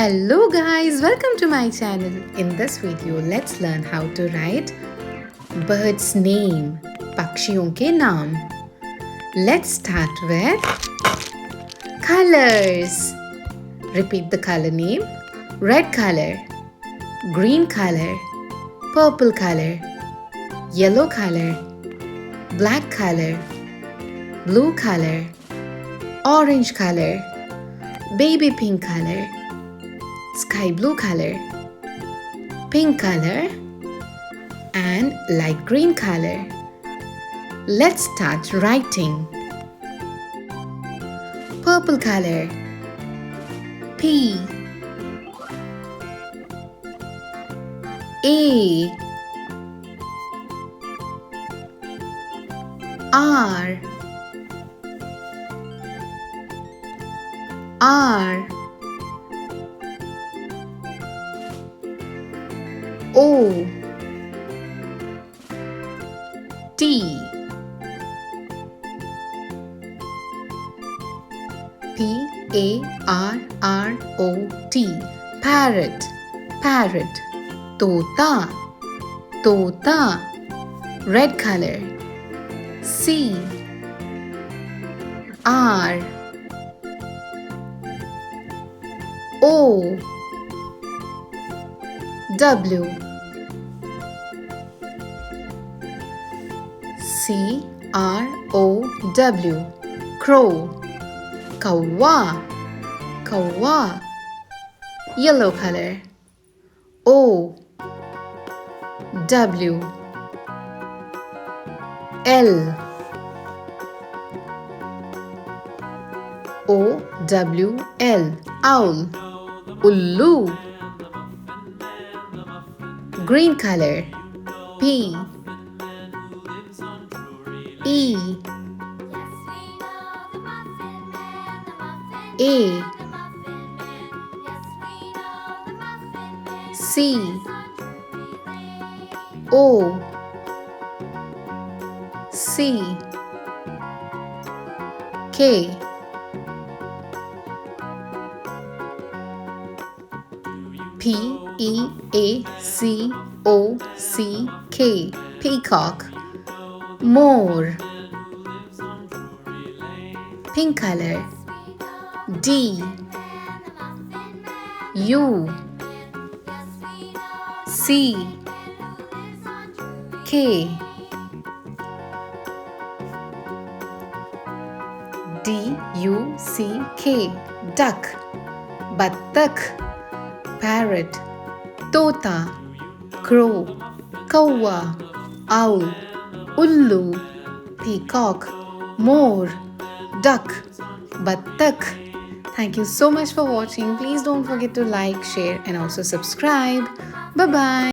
Hello guys, welcome to my channel. In this video, let's learn how to write bird's name, पक्षियों के नाम. Let's start with colors. Repeat the color name. Red color, green color, purple color, yellow color, black color, blue color, orange color, baby pink color, sky blue color, pink color, and light green color. Let's start writing. Purple color, P, A, R, R, O, T, P-A-R-R-O-T, parrot, parrot. Tota, tota. Red color, C, R, O, W, C, R, O, W, crow, kawa, kawa. Yellow color, O, W, L, O, W, L, owl, ullu. Green color, P, E, A, C, O, C, K, P, E, A, C, O, C, K, peacock. More. Pink color, D, U, C, K, D, U, C, K, duck, battak, parrot, tota, crow, kawa, owl, ullu, peacock, more, duck, battak. Thank you so much for watching. Please don't forget to like, share and also subscribe. Bye-bye.